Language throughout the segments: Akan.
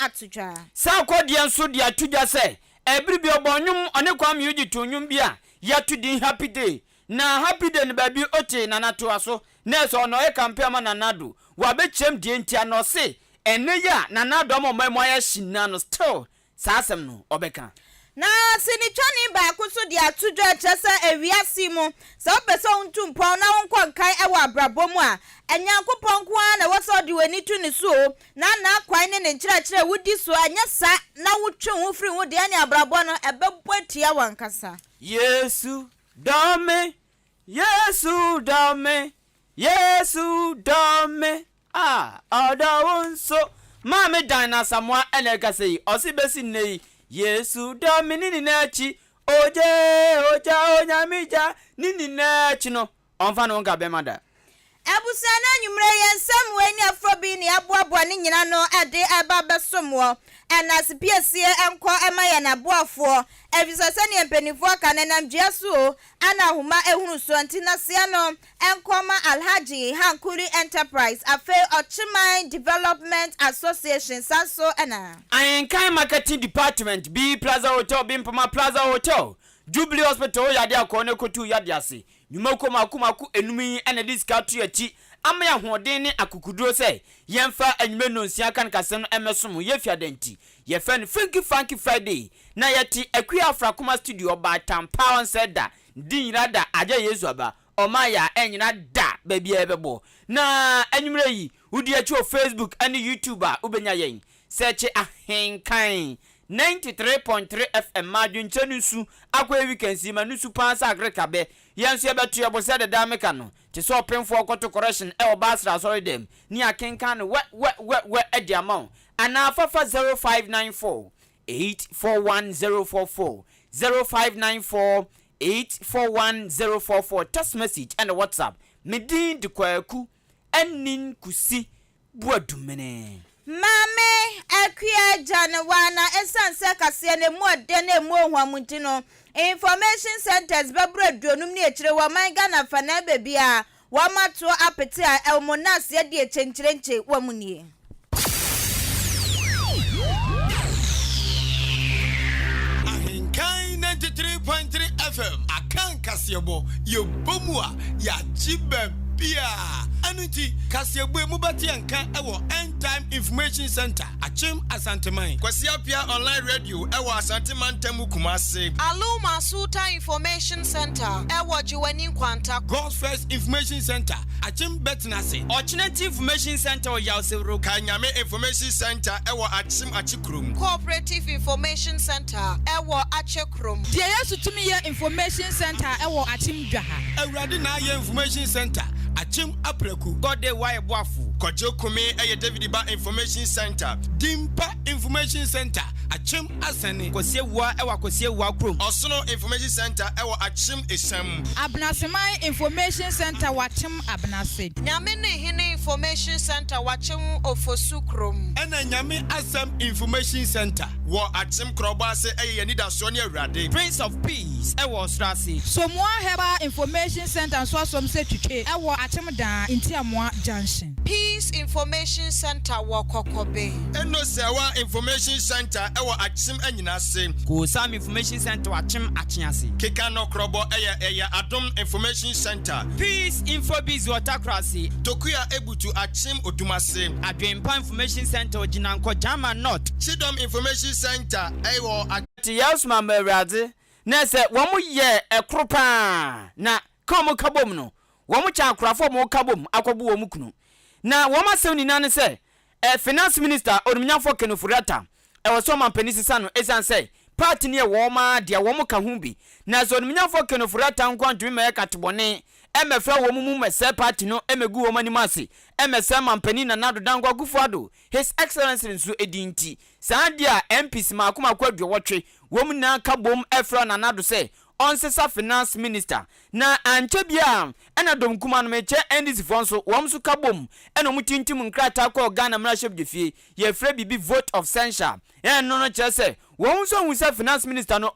atudwa sa kwodie nso de atudwa se ebri bi obonyum one kwam yuji tonyum bia yatu din happy day na happy day ne baby oche na nato aso na so no e campaign ma nanado wa be chem die ntia no se ene ya nanado mo mo ya shinna no still sa asem no obeka na sinitwani ba kuso de atudwa chesa ewiase mu se opese ontumpo na wonkonkan ewa abrabomu a enyankopon ko na woso de wani tu ne so na kwan ne nkyerɛkyerɛ wudi so anya sa na wotwe wo firi wo de anya abrabo no ebeboatia wankasa Yesu dame Yesu dame Yesu dame odawonso mame dina samwa elekase osibesi nei Yesu dame nini nachi oja onyamija nini nachi no onfa no nka bemada Abusana nyumre yensam weni afrobi ni aboabo ne nyina no ade ababesomwo enasipiesie enko emaye na boafo efisose ne empenifo kanenam jesu ana huma ehunu so antina sia no enkoma Alhaji Hankuri Enterprise afe Ochimai Development Association sanso ena Ahenkan Marketing Department B Plaza Hotel Bimpama Plaza Hotel Jubilee Hospital yade akone kotu yade ase nyumako maku enumi ene diskatu yachi ama ya hoden ne akukuduro se yemfa anyume nonsia kan kasem emesom yefiadanti yefen funky Friday na yeti akua afrakoma studio ba tampa said da dinira da aja yesu aba omaya enyina da babia ebebo na anyumre yi udi achi o Facebook and YouTube a ubenya yen search Ahenkan 93.3 FM madun chenusu akwa weekend si manusu pansa agreka be yenso yebetu yebose de dameka no te so penfo okoto correction e obasra sorry dem ni Ahenkan we edi amount ana fafa 0594 841044 0594 841044 text message and WhatsApp medin de kwaku enin kusi buadumene Mame akua janawana esanse kase ne mu ade ne mu ohwamunti no information centers bebro duonum ne ekire wa man Ghana fana bebia wa mato apete a elmonas ye de echenkyerenche wa munie Ahenkan 93.3 FM Ahenkan Kasiebo ye bomua ya jibebia Anuti Kasiebo mubati anka ewo End Time Information Center Achim Asanteman Kwasiapia Online Radio ewo Asanteman Temu Kumase Aluma Suta Information Center ewo Jiwani Kwanta God's First Information Center Achim Betnase Alternative Information Center Yawsero Kanyame Information Center ewo Achim Achikrum Cooperative Information Center ewo Achekrum Die Yesu tumi ye Information Center ewo Achim Dwaha Awurade na ye Information Center Achim Apreku Gode wae boafu Kojo Kumi eye David Ba Information Center Dimpa Information Center Achim Asane Kosiewa ewa kosiewa krom Osono Information Center ewa Achim Esam Abnasemai Information Center wachim Abnase Nyame hine Information Center wachim Ofosukrum Ena Nyame Asam Information Center wo Achim Krobase eye Nida Soni Awurade Prince of Peace ewa Strasi Somwa Heba Information Center so som se twitwe ewo Achim da Intiamwa Junction Peace Information Center Wakokobe Eno Sewa Information Center ewa Achim Anyinase Ko Sam Information Center wachim achiase Keka no krobo eye Adom Information Center Peace Infobiz Watakrasi Tokuya Ebutu Achim Odumase Adwempa Information Center Ojinanko Jama North Chidom Information Center ewo ati Yasma Merade na se womu ye ekropa na komo kabom no womu cha akrafo mo kabom akobu womu kunu na woma sem ni nan se finance minister Onumnyafo Kenofurata so mampanisi sano esan say party ne woma dia womu ka hu bi na so Onumnyafo Kenofurata nkwantu me katibone emefra womu mu mese party no emegu woma ni mase emese mampani na nado dangwa gufuado his excellency nso edinti sandia MPs makoma kwadwo wotwe womu na kabom efra na nado say onsesa finance minister na anchebia ena domkuma no meche endis fonso womsu kabom ena mutintim nkrata kwa Ghana mrasheb defie ye frɛ bibi vote of censure no chese womsu hunsa finance minister no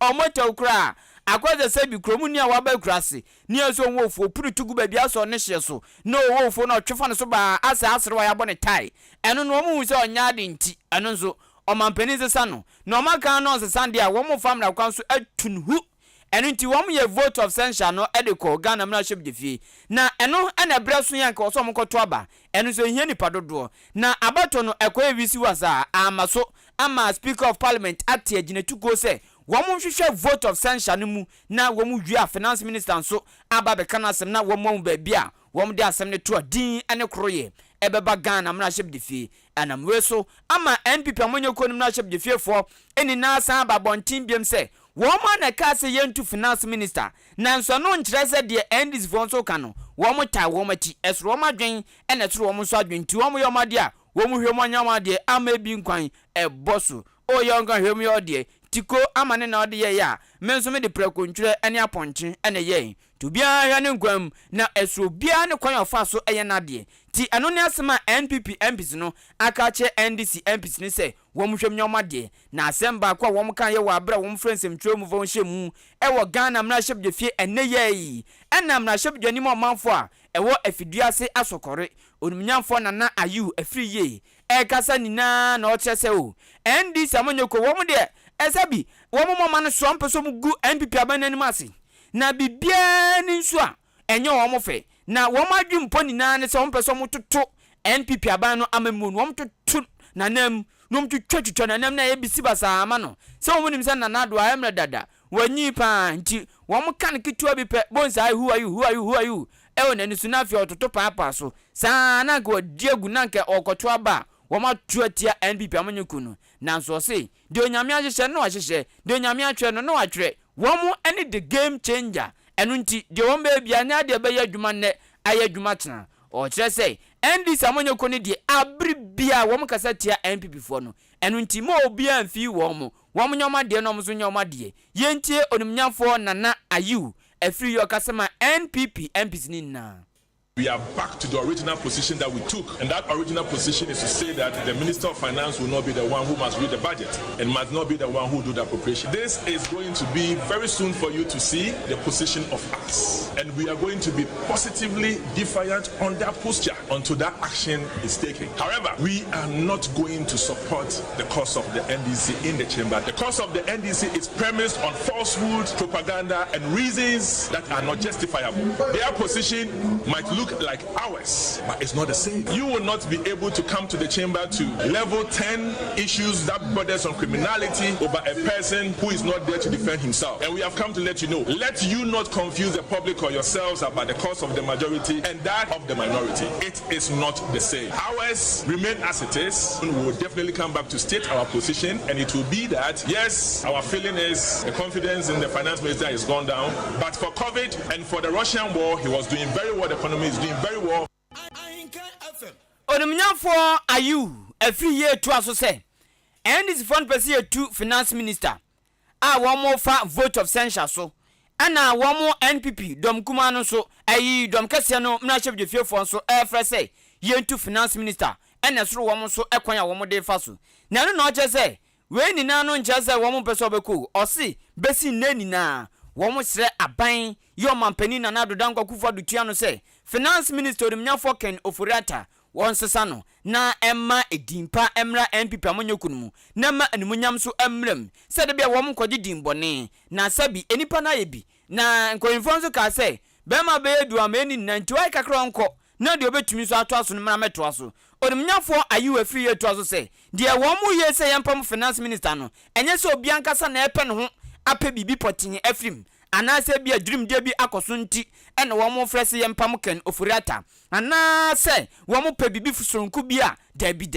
omotew kra akwaze se bi kromu ni a waba kurase ni aso wofo puru tugu ba bia so ne hye so no wofo na otwefa ne so ba asa asere wa ya bɔ ne tai eno no mu se onya de nti eno nso omampani sesa no na omaka no sesa de a wo mu famra kwan so atunhu eno nti wo mu ye vote of censure no edeko Ghana membership de fie na eno ena breso yanka so omkoto aba eno so hia nipa dodo na abato no ekoye visi wasa amaso ama speaker of parliament ate aginetu go se wo mu hwehwe vote of censure no mu na wo mu dua finance minister nso aba be kana asem na wo mu ba bia wo mu de asem ne to din ene kroye ebeba Ghana membership de fie anam we so ama NPP amonyeko membership de fie for eni na san ba bontin biem se woman na ka se yentu finance minister nanso no nkyerɛ sɛ de endis fo nso ka no womo ta womo ti esro womo adwen ene tro womo so adwen ti womo yomade a womo hwem anyama de ama bi nkwan eboso o yonga hwem yode tiko amane na ode ye ya menso me de prekontwere ene aponche ene ye to bia hwa ne nkwam na esro bia ne kwan ofa so eye na de ti eno ne asema NPP MPs no aka che NDC MPs ni se wom hwem nyomade na asemba kwa wom kan ye wa bra wom frensem twem mu von hyemu e wo Ghana membership de fie ene ye ena membership de anim omanfo a e wo afiduase asokore onumnyamfo nana ayu afri ye e kasa nina na o kyese o NDC amonyoko wom de esabi wom moma no so mpeso mu gu NPP abanani mase na bibia ni nso a enye wom fe na wom adwumpo nina ne se wom peso mu toto NPP aban no amemu no wom toto na nam nom twetwetwa na nam na ye bisi basa ama no se wom nim se na nado a emre dada wanyi pa nti wom kan kitua bi pe bonsa who are you ewo na nisu na fi ototo papa so sana go diegu na nke okoto aba wom atuatia NPP amanyeku no nanso se de onyame ahyehye no ahyehye de onyame atwe no no atwe wom any the game changer enu nti de wom ba bia na de ba ya adwuma ne aya adwuma tena o kire say NDC amonyeko ne de abribia wom kasa tia NPP fo no enu nti mo obia amfi wom nyoma de no mso nyoma de yentie onumnyafo nana ayu afri yo kasema NPP MPs ni na. We are back to the original position that we took, and that original position is to say that the Minister of Finance will not be the one who must read the budget and must not be the one who do the appropriation. This is going to be very soon for you to see the position of us, and we are going to be positively defiant on that posture until that action is taken. However, we are not going to support the cause of the NDC in the chamber. The cause of the NDC is premised on falsehood, propaganda, and reasons that are not justifiable. Their position might look like ours, but it's not the same. You will not be able to come to the chamber to level 10 issues that borders on criminality over a person who is not there to defend himself. And we have come to let you know, let you not confuse the public or yourselves about the cause of the majority and that of the minority. It is not the same. Ours remain as it is. We will definitely come back to state our position, and it will be that, yes, our feeling is the confidence in the finance minister is gone down, but for COVID and for the Russian war, he was doing very well. The economy is doing very well. Onumnyafo ayu every year to aso say and this fund person to finance minister one more vote of censure so ana one more NPP dom kuma no so ayi dom kase no membership de fie for so efre say yentu finance minister and esro one so ekwan a one de fa so na no no che say we ni na no nche say one person obeko o si besi nani na one sre aban yo mampani na na dodankwa kufa dutua no say finance minister odumnyafo Ken Ofuriata won sesa no na emma edimpa emra NPP amonyoku no mu na ma animunyam so emram se de bia wo mkwaji dimbone na sabi enipa na yebi na nkoyinfo so ka say be ma be edu ameni na ntiwai kakra nko na de obetumi so ato aso no mra meto aso odumnyafo ayi afri ye to aso say de wo mu ye say yempam finance minister no enye se obi ankasa na epe no ho ape bibi potinye afrim anase bia dream de bi akoso nti ene wo mo frese yempam Ken Ofuriata anase wo mo pe bibi fusronku bia dabi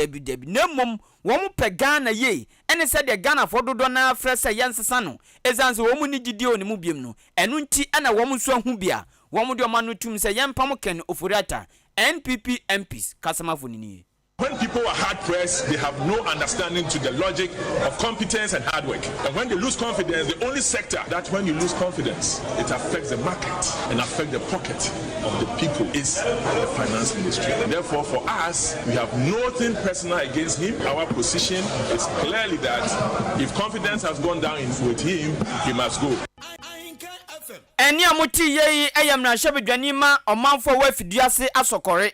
na mom wo mo pe Ghana ye ene se de Ghana fo dodo na frese yensesa no ezanse wo mo ni gidi oni mu biem no enu nti ene wo mo so ahu bia wo mo de o ma no tum se yempam Ken Ofuriata NPP MPs kasamafo ni. When people are hard-pressed, they have no understanding to the logic of competence and hard work. And when they lose confidence, the only sector that when you lose confidence, it affects the market and affects the pocket of the people is the finance ministry. And therefore, for us, we have nothing personal against him. Our position is clearly that if confidence has gone down with him, he must go. eni amuti ye eyam na hyebedwani ma omanfo wa fiduase asokore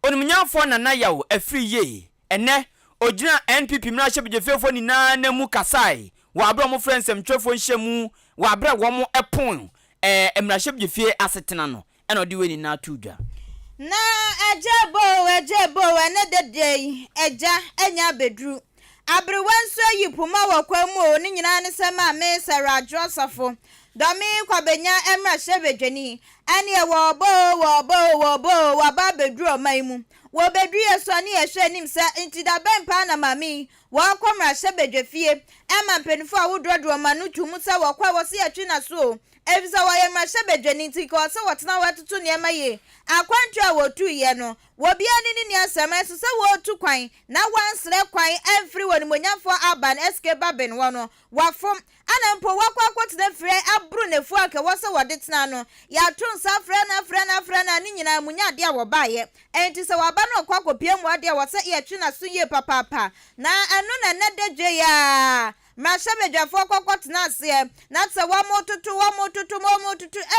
onumnyafo nana yawo afri ye ene ogina NPP mra hyebedwefefo ni na mu kasai wa abra mo friendsem twefo nhyemu wa abra wo mo epon emra hyebedwefie asetena no ena odi weni na tudwa na ejebo ene dedei eja enya bedru abrewanso yipuma wakwamu ni nyina ne sema me sarajo safo domi kwabenya emra hyebedwani ane wo waba bedru omaimu wo bedru yeso ne yehwe nim sa intida bempa na mami wo kwamra hyebedwafie ema mpenifo awodrodo manu tumu sa wakwa wo se yatwi na so evisa wa yemra hyebedwani ntiko se wotena watutu ne maye akwantua wotu ye no wo bia ni asema so se wotu kwan na wansre kwan everyone monyafo aban escape baben wono wafom ana mpo wakwakwote frɛ abru nefu aka wose wodetena no ya tunsa frɛ na ni nyina munya de a wo baaye enti se waba no kwakopie mu ade a wose ye twi na so ye papa na anu na nededwe ya ma hyebedwafo kwakwote na ase na tse wa motutu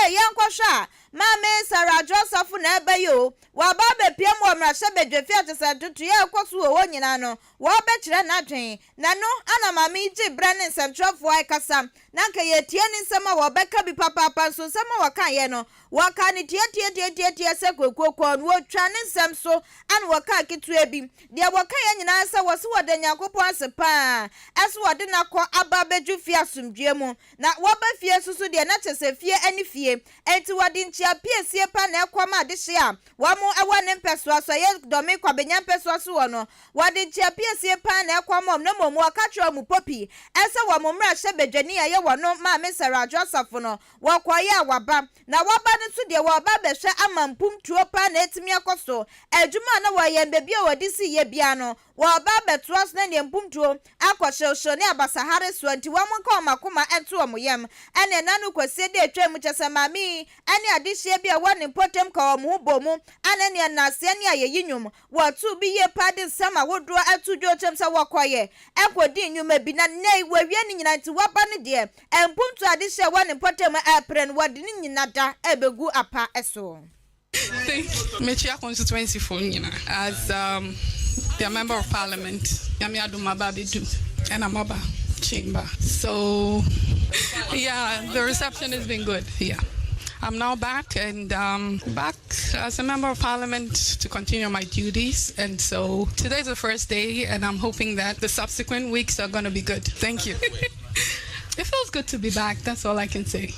yankwohwa ma me Sarah Joseph na ebayo waba bepie mu ma hyebedwafi atese tutu ye kwoso wo nyina no wo bekire na dwen na no ana mama iji brane nsɛmtwerɛfo aikasa na nka ye tie ni nsɛm wo beka bi papa nso nsɛm wo kan ye no wo ka ni tie se kokoko no wo twa ne nsɛm so ana wo ka kitua bi de wo ka ye nyina se wo se wo de Nyankopɔn asepa ɛso wo de na kɔ aba beju fie asomdwe mu na wo ba fie susu de na kyese fie ani fie enti wo de nchia piesie pa na ekɔma de hye a wo mo ɛwɔ ne mpɛso so ye domi kwabenya mpɛso so wo no wo de nchia piesie pa na ekɔma na momu aka kyerɛ mu popi ɛsɛ wo mo mra hyebedwani a ye wo no ma me Sarah Joseph no wo kɔye a waba na waba ne so de wo ba bɛhwɛ amampum tuo pa na etimi akɔso adwuma na wo yɛ bebi a wodi si ye bia no wo ba bɛtoa so na ne mpum tuo akɔhyehye ne abasahare so anti wo mo ka omakoma ɛto wo yam ɛne nanu kwase de atwa mu kyese mami ɛne adehye bia wo ne potem ka wo mo bomu ane ne nase ne ayeyi nwum wo tu bi ye pa de nsama wodro atu dwotem sɛ wo kɔye ekodi nwuma bi na nei wawie ne nyina nti waba ne de empumtu adehye wo ne potem apre no wode ne nyina da ebegu apa eso. Thank Mechia constituency for as the member of parliament Yami Aduma Babidu and Amaba chamber. So yeah, the reception has been good. Yeah. I'm now back and back as a member of parliament to continue my duties. And so today's the first day and I'm hoping that the subsequent weeks are going to be good. Thank you. It feels good to be back. That's all I can say.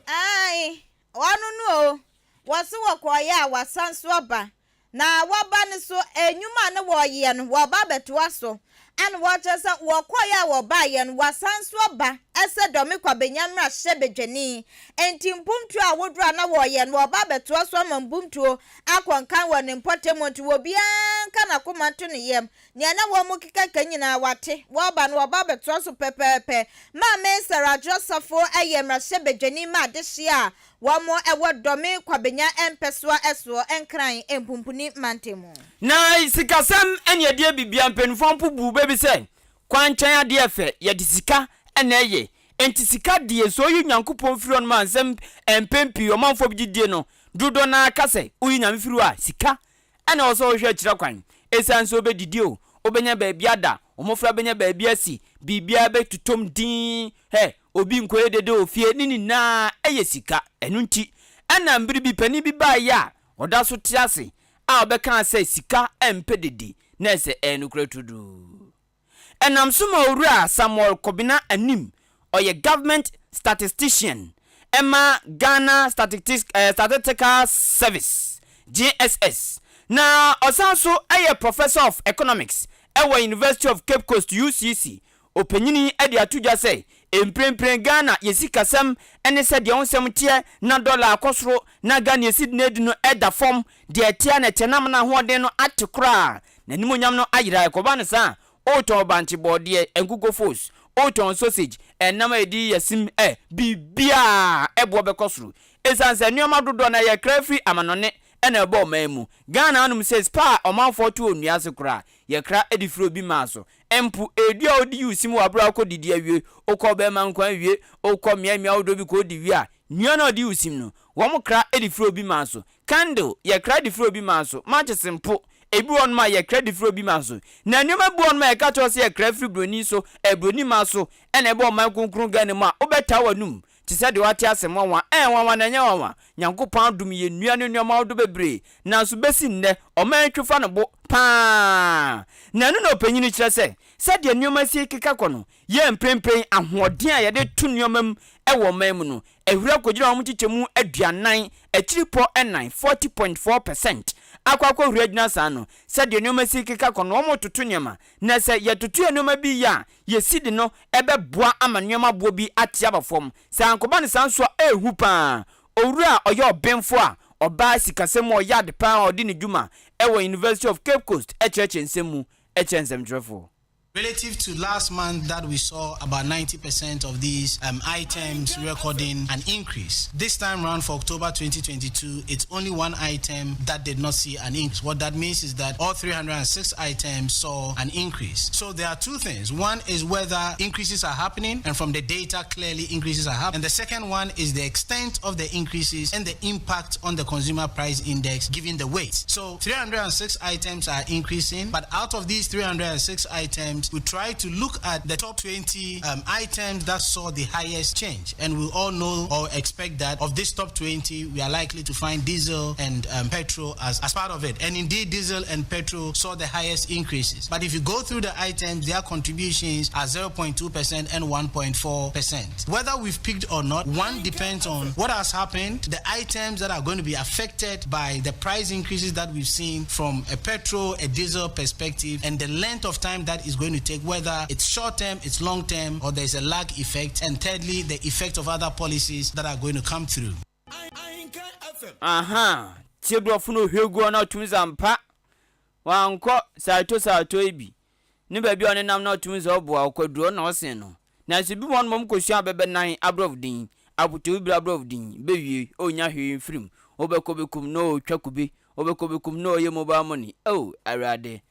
Aye. Wanu wasu wakwaya wasanso aba na waba ne so enyuma ne woye no waba betoa so an wachesa wakwaya wabaye no wasanso aba ese domi kwa benyamra hyebedwani enti mpumtu a wodura na woye no waba betoa so mambumtu akwankan wo ne mpotem nti wo bia nka na komanto ne yem ne na wo mu kika kanyina wate waba no waba betoa so pepepe ma me Sarah Joseph ayemra hyebedwani ma dehye a wamo ewo domi kwabenya empeswa eso enkran empumpuni mantemu na sikasam ene de bibia mpenfo mpubu bebi se kwanchan ade efe ye de sika ene ye enti sika de so yu Nyankopon firi on ma nsem empempi o manfo bidie no dodo na aka se uyi nyam firi a sika ene o so hwe kira kwan esanso obedidi o obenya baabia da omofra benya baabia si bibia betutom din obi nkoye dede ofie nini na eye sika enu nti ana mbiri bi pani bi ba ya oda so tiase a obeka say sika empedede na ese enukra tudu enam suma owura Samuel Kobina anim oye government statistician Emma Ghana Statistical Service GSS na osanso aye professor of economics ewa University of Cape Coast UCC openyini ade atudwa say emprempren Ghana yesikasam ene se de onsem tie na dollar akosoro na Ghana yesid na edi no eda form de tie na tenam na hoden no atekora na nimonyam no ayira ekoba ne sa oton banchi bode engugo force oton sausage enam edi yasim bibia ebo bekosoro esanse nuoma dodo na ye krafi amanone ene ebo mamu Ghana anum says pa omanfo to onuase kora ye kra edifro bi maso empu edua odi usim wa bra ko didi awie okọ be man kwan wie okọ mia odo bi ko di wie a nua na odi usim no wo mo kra edifro bi maso candle ye kra edifro bi maso match simple ebi won ma ye kra edifro bi maso na nneoma bu won ma ye ka to se ye kra free broni so ebroni maso ene ebe o man konkrun ga ne ma obeta wanum ti se de wate asem wanwa wanwa na nya wanwa nyankopan dum ye nua ne nneoma odo bebre na so besi nne o man twifa no bo pa na no panyini kire se de nneoma sie keka kono ye mprempren ahoden a ye de tu nneoma m ewo man mu no ehura kogira wo mchichemu aduanan akiripo enan 40.4% akwakwa hura gina sa no se de nneoma sie keka kono wo mototo nneoma na se ye totu nneoma bi ya ye sidi no ebe boa ama nneoma bo bi atia bafom se ankoba ne sanso ehu pa owura oye obenfo a oba sikasem o yad pa odi ne djuma ewo University of Cape Coast echeche nsemu echensem drefo. Relative to last month that we saw about 90% of these items recording an increase. This time around for October 2022, it's only one item that did not see an increase. What that means is that all 306 items saw an increase. So there are two things. One is whether increases are happening, and from the data clearly increases are happening. And the second one is the extent of the increases and the impact on the consumer price index given the weight. So 306 items are increasing, but out of these 306 items, we try to look at the top 20 items that saw the highest change. And we all know or expect that of this top 20, we are likely to find diesel and petrol as part of it. And indeed, diesel and petrol saw the highest increases. But if you go through the items, their contributions are 0.2% and 1.4%. Whether we've picked or not, one depends on what has happened, the items that are going to be affected by the price increases that we've seen from a petrol, a diesel perspective, and the length of time that is going to take, whether it's short term, it's long term, or there's a lag effect, and thirdly, the effect of other policies that are going to come through. Tiedrofuno hwegu na tumizampa wanko saito ebi ni baabi one nam na tumiza obo akwaduro na osen no na se bi won mom kosua bebe nan abrovdin abutu bi abrovdin bewie onya hwe mfrim obekobekum no twakube obekobekum no ye mobile money arade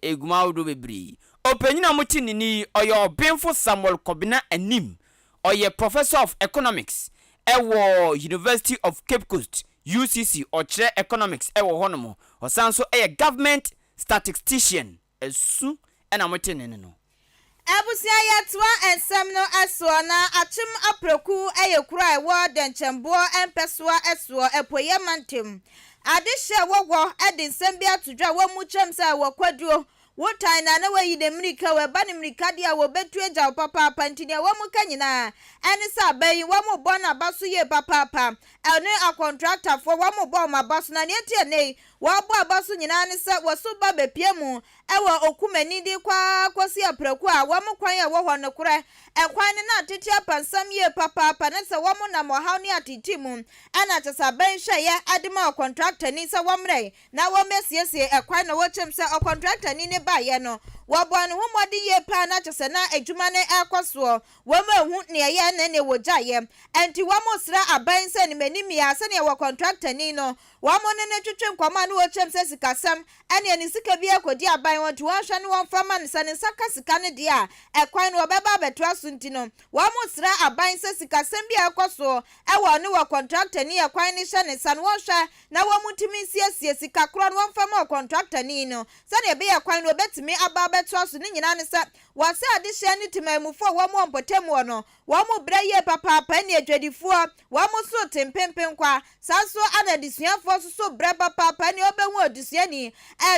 eguma wodo bebri opanyina mutini ni oyo benfo Samuel Kobina anim oye professor of economics ewo University of Cape Coast UCC ochre economics ewo honomo osanso government statistician esu ena mutini no Abusia yatwa ensem no aso na achim aproku kura ewo denchembo empeswa eso epoye mantem adehye wogwo ensem bia todwa wo mu chem sa wo kwaduo wotan na wayi de mrika we ba ne mrika dia wo betu eja papa pantini wo mu kanyina ene sa bayi wo mu bona baso ye papa ene a contractor for wo mu bo ma baso na ne tie nei wo bo abaso nyina ne se wo so ba bepie mu ewo okumani di kwa kosi apraku a wo mu kwan ye wo ho ne kure ekwan ne na tete apansam ye papa ne se wo mu na mo haw ne atiti mu ana tesa ban hwe ye adema contractor ni se wo mre na wo mesiesie ekwan na wo chem se o contractor ni ne ba ye no wabon hu modi ye pa na chese na adwuma ne ekoso wo ma hu ne ye ne woja ye enti wo mo sra aban se ne manimi ya se ne wo contractor ni no wo mo ne twetwe nkoma na wo chem se sikasam ene ne sika bi akodi aban won to hwa ne won fama ne se ne saka sika ne dia ekwan no beba beto aso nti no wo mo sra aban se sikasam bi ekoso wo ne wo contractor ni ekwan ne hye ne san wo hwa na wo mutimi siesie sika kro no won fama contractor ni no se ne be ekwan no betimi aba beto aso ni nyina ne se wase adehye ni timamufo wo mo mpotemu no wo mo braye papa ne adwadifuo wo mo so tempempen kwa saso anadisuafo so bra papa ne obehu odisuani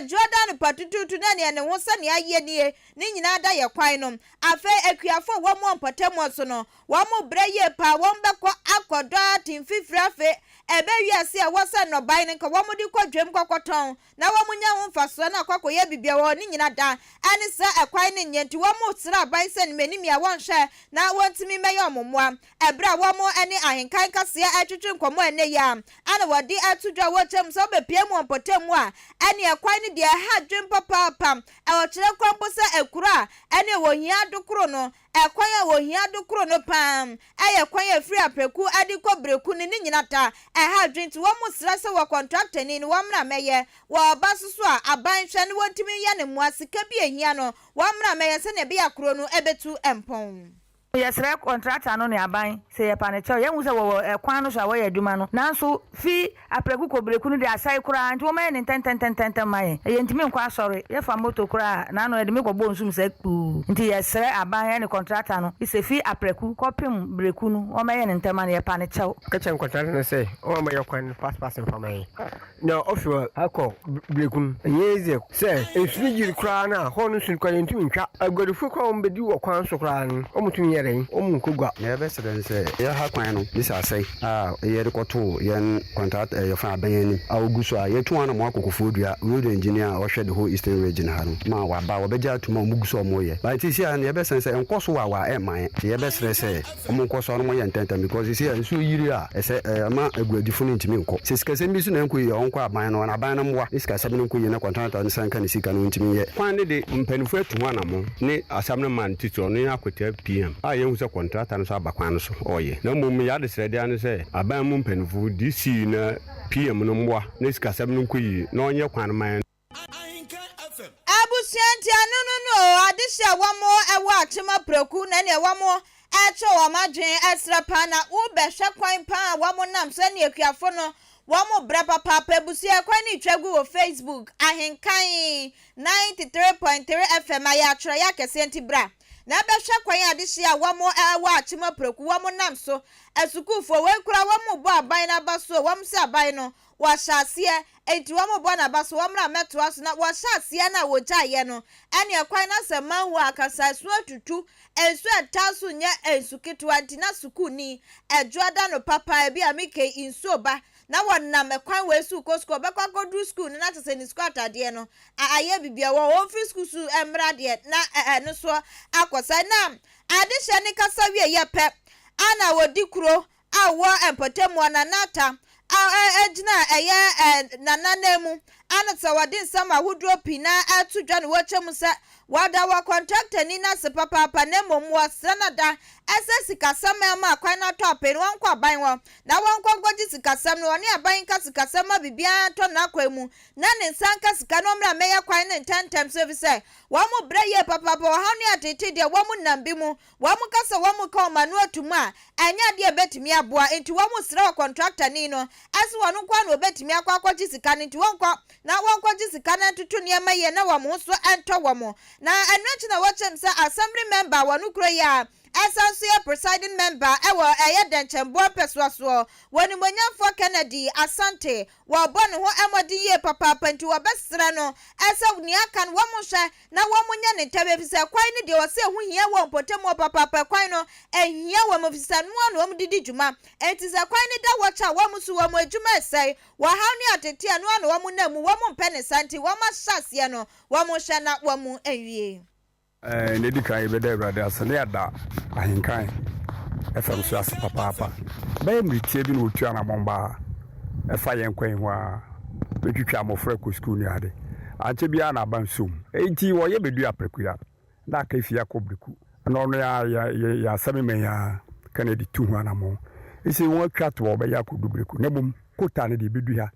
Jordan patututu na ne ho se ne aye ni nyina da ye kwan no afa akuafo wo mo mpotemu so no wo mo braye pa wo mbekọ akodo timfifrafe ebe wiase a wose no ban ne ka wo mo di kwadwem kokoton na wo mo nya ho mfaso na akokoye bibia wo ni nyina da ani se ekwan ne nyenti wo mo tsira ban se ne manimi a won hwe na wontimi meye omomwa ebra wo mo ene ahenkan kase atwetwe nkomo ene ya ana wodi atudwa wo chem so bepie mu opotemu a ene ekwan ne de ha dwem papa e wo kire kwampo se ekura ene wo hia dokoro no ekwan a wo hia do kro no pam eye kwan a free apreku ade ko breku ni nyinata ha dwenti wo mu sra se wo contractor ni wo mra meye wo ba soso a aban hwe ne wontimi ya ne mu asika bi ehia no wo mra meye se ne be akro no ebetu empon yes rek contractor no ne aban se ye panecho ye hu se wo ekwan no so wo ye aduma no nanso fi apreku ko breku no de asai kura nti wo ma ne tenten mai ye ntimi nkwa asori ye fa moto kura na no ye de me ko bo nsum se kpu nti yes re aban ye ne contractor no ise fi apreku ko pem breku no wo ma ye ne ntema ne ye panecho ka chen contractor no se o ma ye kwan pass information no ofio akọ breku no ye ze se efiri jiri kura na ho no sun kwan ntimi ntwa agodufu kwa ombedi wo kwan so kura no o mutumi omukugwa yebe sedense ya hakwan no bisa sai ye rekoto yen contract ye fa abanyani awuguso a yetu ana mo akokofodua road engineer o hwe the whole eastern region ha no ma wa ba obeja atuma omuguso mo ye but isi ya yebe sense enkoso wa eman yebe serese omunkoso no mo ye ntenta because isi ya nso yiri a ese ama aguadifo no ntimi nko sisikase mbi so na nko ye onko aban no na aban no mwa sisikase bi nko ye na contract no sanka ne sika no ntimi ye kwan ne de mpanifo atu ana mo ne asam no man tito no yakota pm yehu se contractor no so abakwan so oye na mum ya de srede an se aban mum penfu DC na PM no mwa na sikasem no nkoyi na onye kwan man abusianti anu adihia wamo ewo achema preku na ne wamo echo wamadwen esrapa na wo behwe kwan pa wamo nam se ne akuafo no wamo brapa papa busia kwan ni twegu wo Facebook Ahenkan 93.3 FM ya tro ya kese nti bra na behwe kwan adihia wamo ewo achema preku wamo nam so asukufo we kura wamo bo aban na baso wamo se aban no wa shasie enti wamo bo na baso wamra meto aso na wa shasie na wo jaye no ene kwan na se manwu akasa so atutu ensu ataso nya ensu kitwa nti na suku ni ejoada no papa bi amike insu ba na wonnam kwan we su ko school bekwa ko do school na tese ni school atade no aye bibia wo office school su emra de na no so akosa na adihye ni kasa wie ye pe ana wodi kuro awo empotemu na nata ejina eye nananemu anata wadin sama wudro pina atudwa no wachem se wada wa contractor ni na se papa na momwa sanada ese sikasam ma kwan na top ni wankwa aban wo na wankwa goji sikasam no ni aban ka sikasam ma bibia to na kwemu na ne nsanka sika no mra meya kwan ne tentem service wa mu breye papa ha ni atete de wa mu nambi mu wa mu kasa wa mu ka manu atumu a anya de betimi aboa enti wa mu sra contractor ni no ase wonu kwa no betimi akwaji sika ni nti wonkwa na wonkwaji sika na tutu ne maye na wa mu so ento wa mu na anwachi na wachem sa assembly member wonu kro ya Associate presiding member ewo denchembo peswaso woni monyamfo Kennedy Asante wo bonu ho emodi ye papa panti wo besra no esa ni aka no wo hwe na wo munya ne tabe fisa kwan ne de wo se hu hia wo potemo papa kwan no ehia wo mofisa no no wo didi djuma enti se kwan ne da wo cha wo musu wo mu adjuma esai wo ha ni atete no no wo mu na mu wo mu mpene santi wo ma hyase no wo mu hwe na wo mu enwie nedi kai be da brother asane ada Ahenkan FM so as papa be mritie bi no otua na momba efa yen kwan ho a betwitwa amofra ko school ni ade ache bia na abansum enti wo ye bedu aprekuya na ka fia ko breku no no ya sami men ya Kennedy tu ho anamo isi won atwa to be ya ko du breku na bom kota ne de bedu ha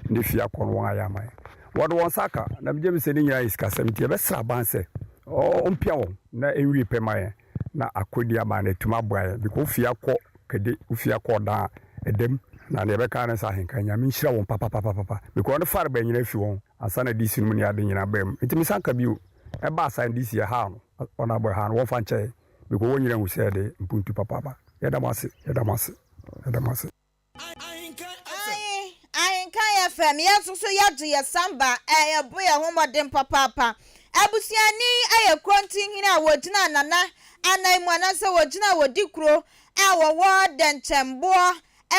ne fia ko no wa ya mai wodo won saka na bije mi se ni nya iska 70 be sra banse ompia wo na enwi pemaye na akodi ama na tuma boaye because ufia kɔ kede ufia kɔ da edem na ne beka na sa Ahenkan nya minhyira won papa because ne far ba nyina fi won asa na disi no ne ade nyina bam etimi sanka bio e ba sa disi ya ha no ona boy ha no won fa nche because won nyina hu se de mpuntu papa yedamase Ahenkan FM ya so ya ya samba ya boya homodem papa abusiani aye krontin hina wojina nana anai mwana se wojina wodikro awowo denchembo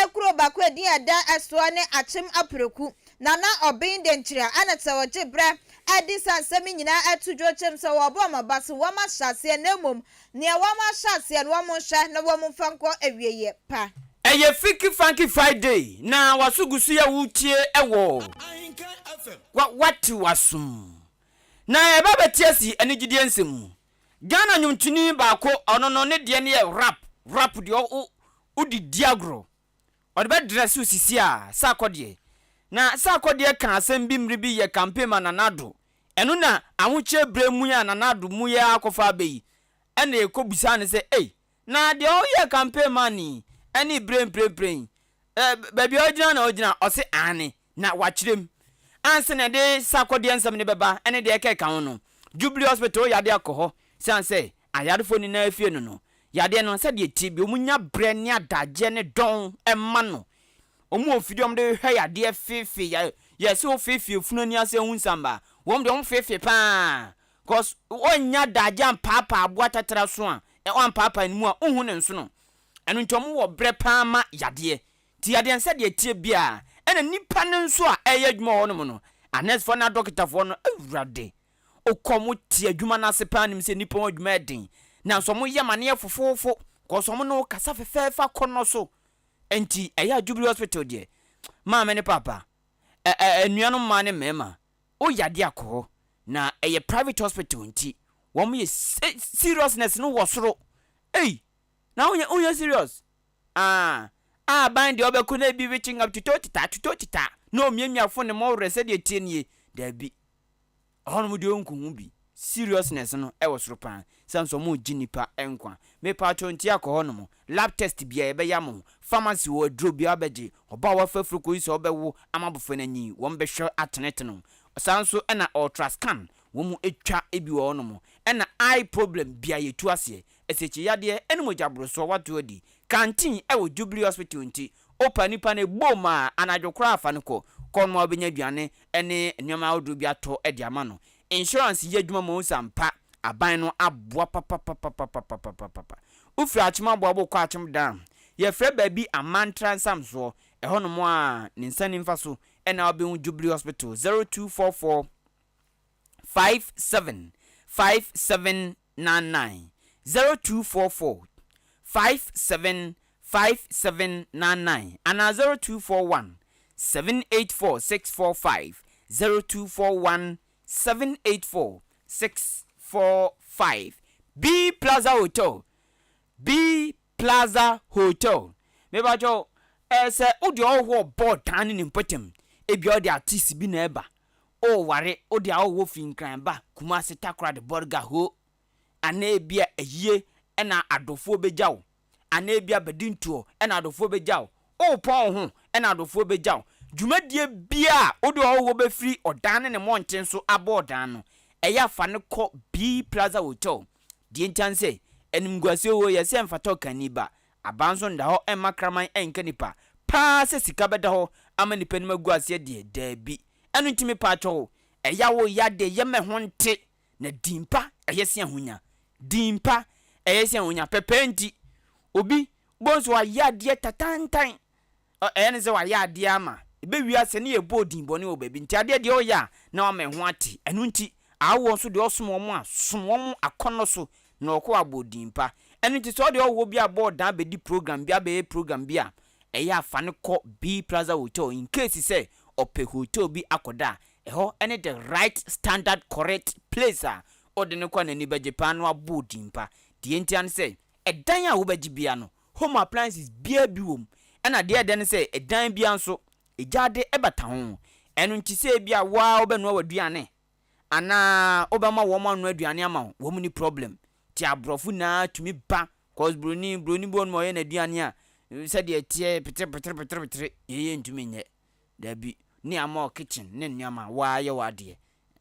ekro bakwe din ada asoa ne achim apreku nana obin denchira anata woje bre adisa nsemi nyina atudwo chem se wo bo mabase wo ma hyase na mom ne wo ma hyase no wo mo hye na wo mo fanko awieye pa eye fiki funky Friday na wasugusu ya wutie ewo wati wasum na eba betiasi anigidie nsem Ghana nyumtuni baako ono no ne de ne rap de o di diagro o de be dress sisi a sakode na sakode kan asem bi mri bi ye campaign mananado eno na ahoche bremu ya nanado mu ya akofa beyi ena ekobisa ne se na de o ye campaign mani eni brain baby ogina o se ane na wachirem anse na de sakode nsem ne beba ene de eke kan no Jubilee Hospital yade akoho sanse ayadefo ni na afie no yade no se de ti bi omunya bre ne adaje ne don emma no omu ofidiom de hwe yade fefe ya se ofefe funani ase hunsamba wom de fefe pa cause onya daje papa aboa tatara so a on papa ni mu a ohun ne nso no eno ntom wo bre pa ma yade ti yade nse de ti bia ena nipa ne nso a eye adwuma wo no no anes for na doctor for no awurade okomo ti adwuma na se pa nim se nipa adwuma den na so mo yemane fofofo ko so mo no kasa fefefa kono so enti eya Jubilee Hospital de ma me ne papa enuano ma ne mema o yade akọ na eye private hospital enti wo mo ye seriousness no wo soro na onye serious ban de obeku na bi reaching up to totita no miamiafo ne mo rese de tie nie da bi mu de onku bi seriousness no e wo soro pan sanso mo ginipa enkwa me patro nti akọ no mo lab test bia e be yam pharmacy wo dro bia beje oba wa fafruko yi so obewo amabofo nanyi wo mbe hwe atenete no sanso e na ultrascan wo mu etwa ebi wo no mo e na eye problem bia yetu ase esechi yade ene mo jabro so wato odi canteen e wo Jubilee Hospital nti opa nipa ne boma anadwokra afa ne ko kon mo obenya duane ene nyoma odro bia to e di ama no insurance ye dwuma mo sampa aban no aboa papa ufra achima boabo kwa achim dam ye frɛ baabi amantra nsamso ɛhɔ no mo a ne nsani mfa so ɛna obehu Jubilee Hospital 0244 575799 0244 575799 ana 0241 784645 0241 784645 B Plaza Hotel mebajo se odi owo board tan ni mpotem ebi odi artist bi na eba o ware odi awo finkran ba kuma se takra de borga ho ana ebia eyie na adofo bejaw ana ebia bedintuo na adofo bejaw o pon ho na adofo bejaw dwumadie bia odi owo be free odan ne monten so abodan no eya fa ne ko B Plaza Hotel die ntanse enimguase wo ye se mfato kaniba abanzo nda ho emakraman enkanipa pa se sika beda ho amanipa ni maguase de dabi enu ntimi pa cho eya wo yade ye me ho nte na dimpa eyese ahunya dimpa eyese ahunya pepenti obi bonso wa yade tatantan ene se wa yade ama ebe wiase ne ye bodin boni obabi nti ade de o ya na wa me ho ate enu nti awo so de osomo mo a somo mo akono so na okwo abodimpa enu ti so de owo bi aboard dan be di program bi abe program bi a eya afa ne ko B Plaza Hotel in case say ope hotel bi akoda eho ene the right standard correct place a ode ne kwa nani beje pa no abodimpa die ntian say edan a wo beje bia no home appliances bia bi wom ena de eden say edan bia nso ejade ebata ho enu nti say bia wa obenu awaduane ana obama wo ma no aduane ama wo mu ni problem ti abrofu na tumi ba cause broni bon mo ye na aduane a se de tie petre ye ntumi nye dabi ni ama kitchen ne nyama wa ye wade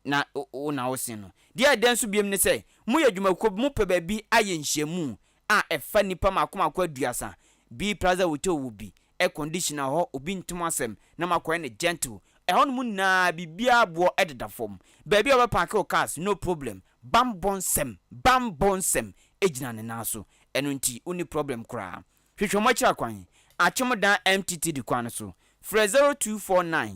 na na wosin no de den so biem ne se mu ye dwumakob mu pe ba bi aye nhyiamu a efa nipa makoma aduasa B Plaza Hotel wo bi air conditioner ho obi ntum asem na makoye ne gentle ehon mu na bibia abo ededa fom baby oba park o cars no problem bambonsem ejina ne naso eno nti uni problem kra hwehwe kira kwan achomodan MTT di kwan so 0249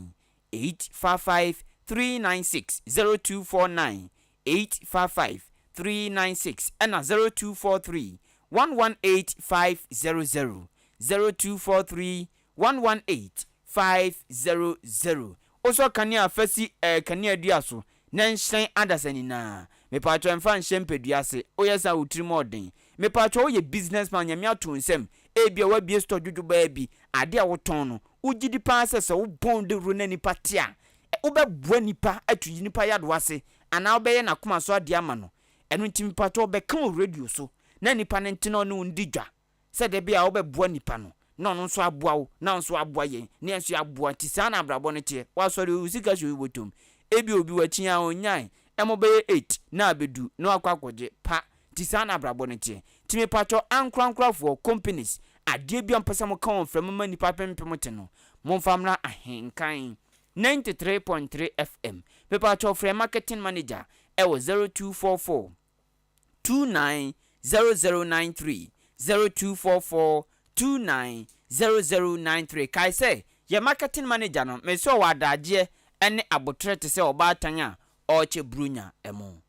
855 396 0249 855 396 and 0243 118500 0243 118500 also kania fasi kania duaso na nhyen adasani na me patro emfa nhempeduase oyesa utrimodin me patro ye businessman nyame ato nsem ebia wa bie store dwudwu ba bi ade a woton no ugidi pa se wo bon de ru na nipa te a wo be bua nipa atu nipa yadwase ana wo be ye na koma so ade ama no enu ntimi patro be kan radio so na nipa ne ntino no ndidwa se de bia wo be bua nipa no na no so aboa wo na so aboa ye ne so aboa ti sa na abrabo ne te wa so re usika so wotom ebi obi wachi a onyan emobe 8 na abedu no akwakoje pa ti sa na abrabo ne te timi patro ankrankрафo companies ade bia mpesa mo kan from mani papempem te no momfamra ahenkan 93.3 FM me patro free marketing manager ewo 0244 290093 0244 290093 kai say ye marketing manager no me so wadaje ene abotre te se obatan a oche brunya emo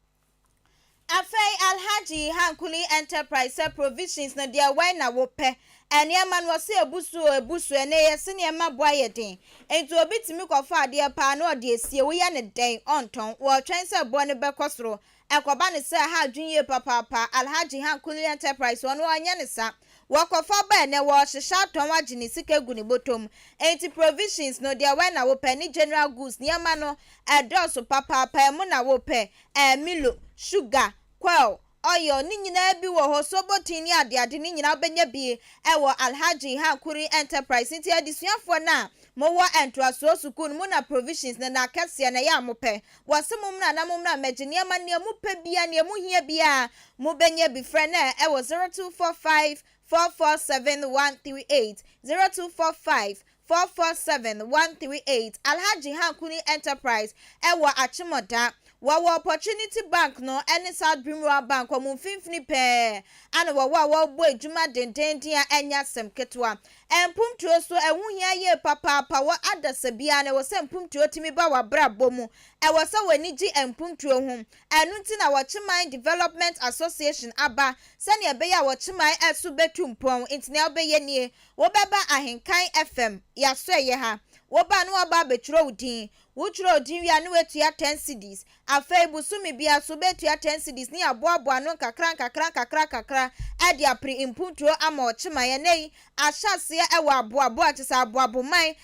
Afei Alhaji Hankuli Enterprise Provisions na dia wai na wope eniema no se ebusu ene yesi niema boa yeden enti obi timi kofa ade pa na ode esie wo ya ne den onton wo twen se bo ne bekosoro ekoba ne se ha dwunye papa Alhaji Hankuli Enterprise wono anya ne sa wakofa ba ne wo hihya ton wagini sika gu ne botom enti provisions no dia wai na wope ni general goods niema no edoso papa emu na wope milo sugar kwel oyo ni nyina bi wo ho sobotin ni ade ni nyina benya bi ewo Alhaji Hankuri Enterprise nti adisuafo na mo wo entroaso sukun mu na provisions na kase na ya mope wasemum na momna magine ma ne mu pe bia ne mu hia bia mu benya bi frɛ na ewo 0245 447138 0245 447138 Alhaji Hankuri Enterprise ewo Achimoda wawo opportunity bank no any South Brimroa bank omu finfini pe ana wawo bo adwuma dendendia enya sem ketwa empumtuo so ehunhia ye papa wa adasabia na wo se empumtuo timi ba wa brabo mu wo se wani gi empumtuo hu enu nti na Wachiman Development Association aba sane ebe ya Wachiman esu betumpon intine obeye nie wo beba Ahenkan FM ya so ye ha wo ba no aba betro udin wuchro din wi anu wetua 10 cedis afei busumi bia so betua 10 cedis ni aboaboa no kakra ade apre impuntuo ama Wachiman ye nei ahyase ewo aboaboa tisa aboaboman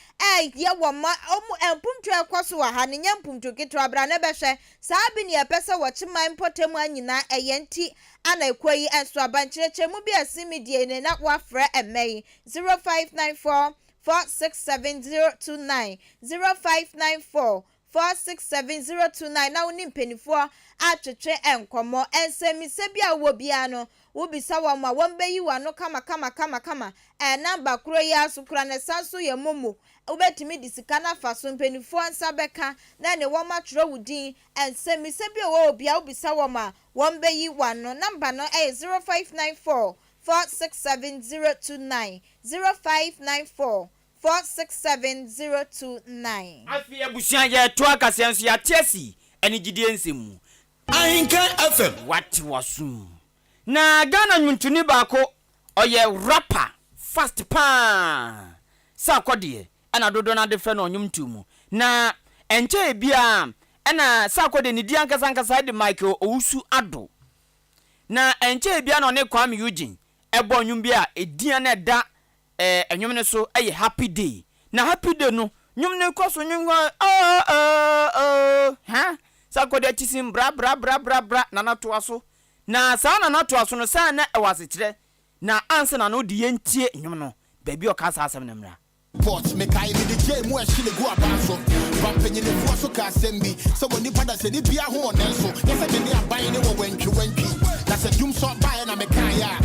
ye wo ma empumtuo ekoso wa ha ne nyempumtuo ketwa bra na behwe saa bi ne epese Wachiman potemu anyina eyenti ana ekoyi enso abanchereche mu bia simidie ne na wafra emei 0594 467029 0594 467029 na woni mpenifo atwetwe enkomo ensemise bia wo bia no wo bisa wa ma won beyi wa no kama namba kro ya asukura ne sanso ye momo obetimi disika na faso mpenifo ansa beka na ne wo matro wudin ensemise bia wo bia wo bisa wa ma won beyi wa no namba no 0594 467029 0594 467029 afia busia ye to akasenso ya tiesi eni gidie nsemu Ahenkan FM what wasu na Ghana nyuntuni baako oye rapper fast pa sa kodie ana dodo na de fe no nyumtumu na enche bia ana sa kode ni di ankasa de Michael Owusu ado na enche bia no ne Kwame Eugene ebo nyum bia edian na da enyum ne so eye happy day na happy day no nyum ne koso nyum ha sa kode tisim bra na na to aso na sa na to aso no sa na ewase kire na anse na no de yentie nyum no baby o ka sa asem na mra Port me kai me the J mo ehile go abaso bampenye ne fo so ka sembi so woni pada se ni bia ho onenso yesa me ne aban ne wo wantwi na se dum so bae na me kai ya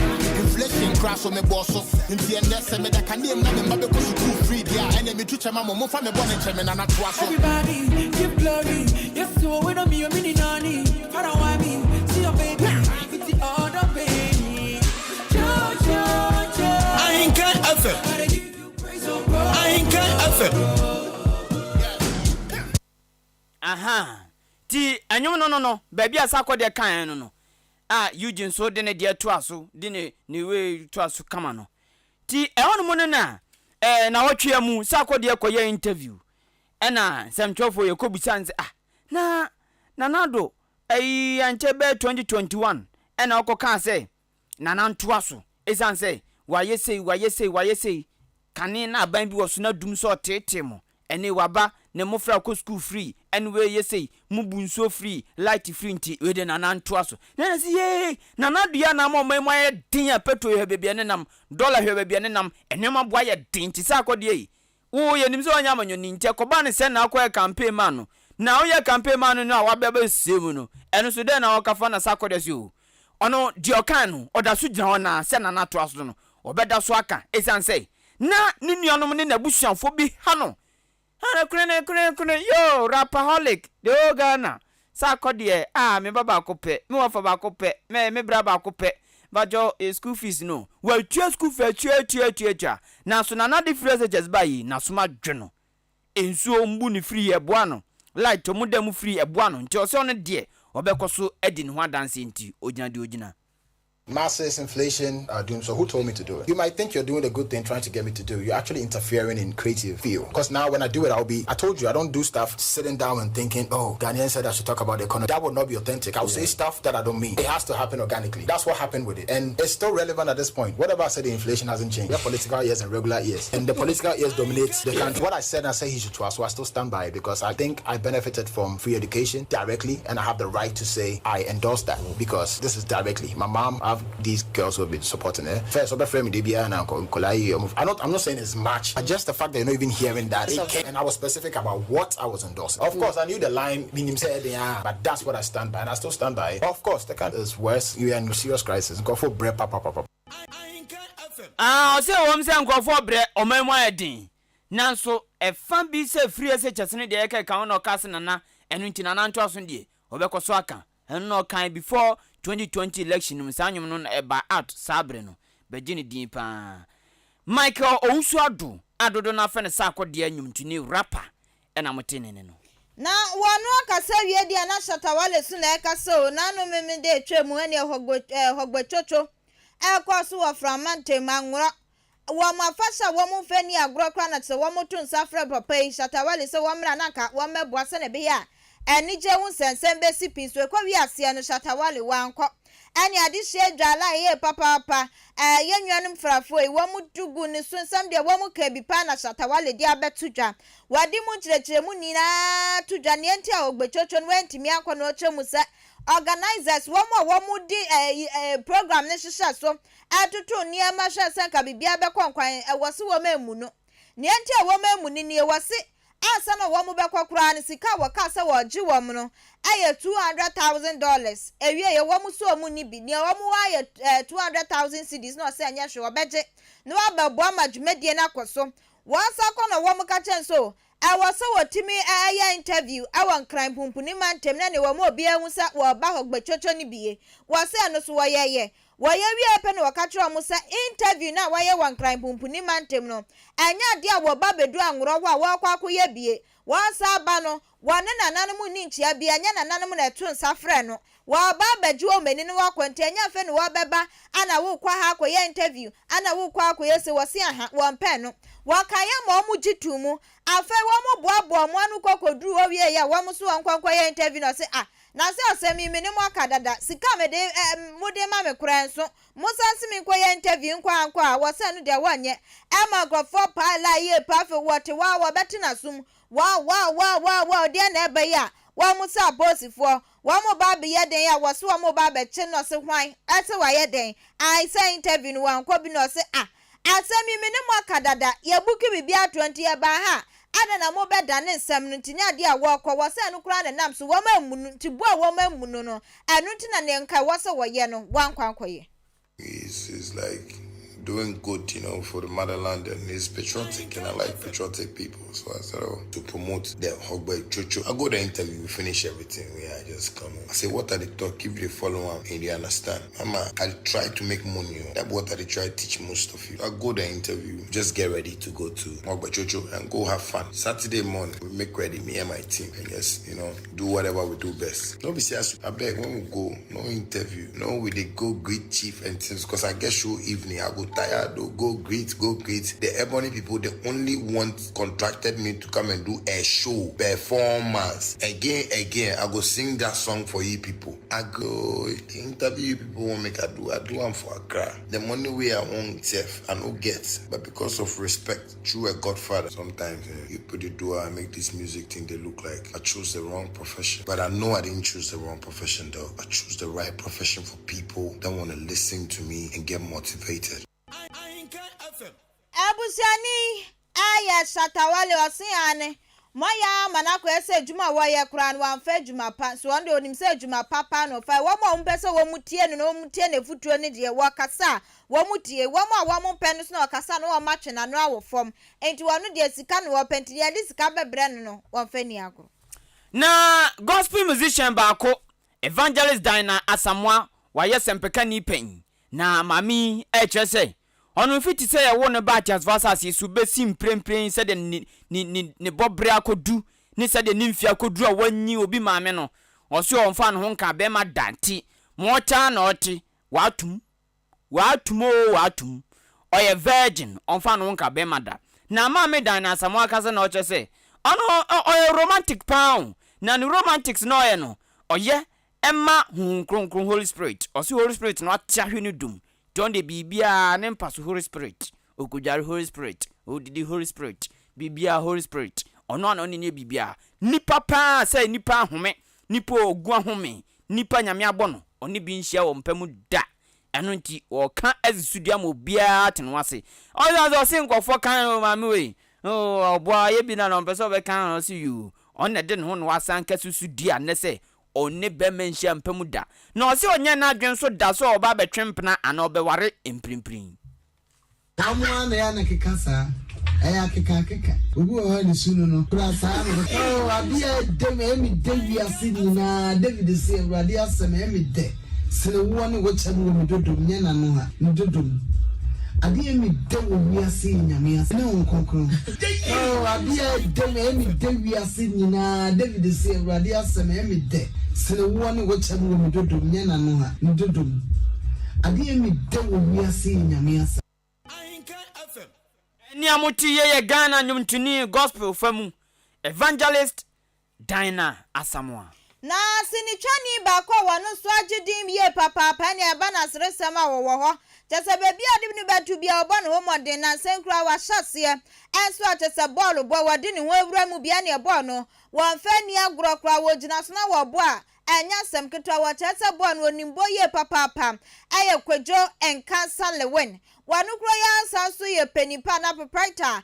inflation crash o me bosso nti enne se me da kanem na me mbabe ko school free dia ene me tuche mama mo fa me bone cheme na na toaso everybody give glory yes so we no me o mini nani para why me see your baby it's the other baby cho Ahenkan FM Ahenkan FM aha ti anyum no baby asako de kan no Eugene so de ne de to aso de ne we to aso kama no ti ehonu mo na na wotwe mu sako de koye interview na semtwofo ye kobusa nze na nado anche be 2021 ena okoka say nana ntoa so esan say waye say kane na aban bi woso na dum so tete mo ene waba ne mofra ko school free anyway yesay mubunso free light free nti we de nana ntoa so na say ye nana dua na mo mai din ya petrol he bebia ne nam dollar he bebia ne nam ene ma boa ye din ti sa akode yi wo ye nim so anya manyo ni nti ko ba ne se na akọ campaign man no na o ye campaign man no na wa beba semu no eno so de na wo kafa na sa akode so ono di okan no oda so gina na se nana toa so no obeda so aka esan say na ni nuanom ne na busuanfo bi ha no ana kune yo rapaholic de ogana sa kodie me baba kope me wafa ba kope me bra ba kope bajo school fees no wa tua school fee tua na so na difference just buy na so ma dweno ensuo mbu ni free eboa no light mu dem free eboa no nti o se on de obekoso edi ne ho adanse nti ogina Masses, inflation are doing so. Who told me to do it? You might think you're doing a good thing trying to get me to do it. You're actually interfering in creative field. Because now when I do it, I told you, I don't do stuff sitting down and thinking, oh, Ghanaian said I should talk about the economy. That would not be authentic. I'll say stuff that I don't mean. It has to happen organically. That's what happened with it. And it's still relevant at this point. Whatever I said, the inflation hasn't changed. We have political years and regular years. And the political years dominates the country. What I said, I say he should trust. So I still stand by it because I think I benefited from free education directly. And I have the right to say I endorse that because this is directly. My mom, I have these girls who have been supporting her. First, I'm not saying it's much, but just the fact that you're not even hearing that. And I was specific about what I was endorsing. Of course, I knew the line, meaning said, yeah, but that's what I stand by, and I still stand by it. Of course, the country is worse. You are in a serious crisis. Go for bread, papa. I say, I'm saying, go for bread, or my din. Nanso, a fan be say free as a chassin, the eka count or cassanana, and until an antosun de, Obeko Swaka, and no kind before 2020 election msanyum no eba out sabreno begini din pa Michael Onsuadu adodo na fa ne sakode anyumtuni rapper ena motenene no na wanu akasa wie dia na shatawale su na ekasa na no meme de twemu ene hogbochocho ekoso wa framante manwura wa mafasha wa mu fani agrokra na tse wa motu nsafre papa yi shatawale se wa mra na ka wa meboa se ne be ya eni je hu sensen be si pinso ekwa wi ase no shatawale wanko ani adihye dwala ye papa ye nwanum frafo e wo mu dugu ni so nsam de wo mu ka bi pa na shatawale di abetudwa wadi mu kyerɛkyerɛ mu nina tudwa ne enti a ogbechocho no entimi akɔ no chemu se organizers wo mu di program ne hyehyɛ so atutu niema hwɛ senka bibia be konkwan wo se wo memu no ne enti a wo memu ni ne wo se asa no wo mu be kwakura ne sika wo ka se wo gi wo mu no aye $200,000 ewie ye wo mu so mu ni bi ne wo mu aye 200,000 cedis no se anya hwe wo beje no ababo amadwumedie na koso wo asa ko no wo mu ka chen so wo se wo timi aye interview awon kran pumpuni mantem na ne wo mu obi ehu sa wo ba hogbechocho ni biye wo se no so wo ye waye wie pe no wakatro mo sa interview na waye wan kran pumpuni mantem no anya de a wo ba bedu anworo ho a wo kwakoye bie wansa ba no wane nananum ni nchia bie anya nananum na etu nsafre no wo ba beju o meni no wakwante anya fe no wo beba ana wo kwa ha akoye interview ana wo kwa akoye se wo se aha wo mpe no wakaya ma omu jitu mu afa wo mo boabo mo anu kokodu o wie ya wo mo so wankwankoye interview no se na se asemi me ne mo akadada sika me de mode ma me kura nso mo sanse me koye interview nkwa wo se no de wanye ma grofo pa la ye pa fe wote wa beti na sum wa de na ebe ya wa mo sa bosifo wa mo ba be ye den ya wo se wa mo ba be che no se hwan ate wa ye den I say interview no wankwa bi no se asemi me ne mo akadada ye buki bibia 20 ye ba ha ada na mo beda ne nsem no ntinya de a wo kọ wo se no kura ne nam so wo mamu ntibu a wo mamu no no anu ntina ne nka wo se wo ye no wankwankoye. It's like doing good, for the motherland, and it's patriotic, and I like patriotic people. So I said, to promote the Hogbe Chocho. I go to the interview, we finish everything. I just come on. I say, what are the talk? If they follow them and they understand. Mama, I try to make money. That's what I try to teach most of you. I go to the interview, just get ready to go to Hogbe Chocho and go have fun. Saturday morning, we make ready, me and my team, and just, do whatever we do best. Don't be serious. I beg, when we go, no interview, no, we they go greet chief and things, because I get show evening, I go tired. Oh, go greet. The Ebony people, they only contracted me to come and do a show, performance. Again, I go sing that song for you people. I go interview you people, won't make I do them for Accra. The money we I won't save, I no get. But because of respect, through a godfather, sometimes you put the door and make this music thing they look like I chose the wrong profession. But I know I didn't choose the wrong profession though. I chose the right profession for people that want to listen to me and get motivated. Abusiani aya shatawale wasiane moya manako ese juma waya kran wan fa juma pa so ande onim se juma papa no fa wo mo mpese wo mutie no mutie ne futuo ne de wo kasa wo mutie wo mo mpene so no kasa no wo matwe na no awofom enti wonu de sika no wo penti de sika bebre no wo fa ni agro na gospel musician baako evangelist Dinah Asamoah waye sempeka ni pen na mami chese onu fiti say ye wo ne ba chas vasas su besi mprempren se de ne bobre akodu ni se de nimfia akodu a wanyi obi maame no oso onfa no nka be ma danti mo cha na oti watum oye virgin onfa no nka be ma da na mami Dinah Asamoah kase na oche say ono oye romantic pound na ni romantics no ye no oye emma kronkron Holy Spirit oso Holy Spirit no atahwe ni dum don't de bibia ne mpaso Holy Spirit okujare Holy Spirit odidi Holy Spirit bibia Holy Spirit ono ano ne bibia nipa pa say nipa home nipa ogu ahome nipa nyame abono oni bi nhia wo mpamu da eno nti o ka azisudia mo bia tenwase ozo se nkofo kan mame we obo ye bi na no mpese be kan no see you on de no no wasan kasusu dia ne se onne be menhia mpamu da na o se onye na adwen so da so oba betwempena ana obeware emprimprin amwa na ya na kekasa aya keka obu o ni sunu no pra sa no abia dem emi David asini na David se awrade asem emi de sene wo ne wo chemu wo dodom nya na no ha dodom ade emi de wo wiase nyame ase ne won konkron abia dem emi David asini na David se awrade asem emi de sene wo ne wo chemu wo dodom nya na no ha dodom ade emi de wo wiase nyame ase ni amuti ye Ghana nyumtuni gospel famu evangelist Dinah Asamoah na sinichani ba kwa wanu so agidim ye papa pani aba na sresema wo ho chese bebi adim ni betu bia obo no modern na senkura wa hyase enso chese ball bo wadi ni ho awura mu bia ne ball no won fa ni agro kra wo gina so na wo bo a enya sem ketwa wo chese ball no nimbo ye papa aye kwadwo enkansa lewen wanu kro ya sanso ye penipa na proprietor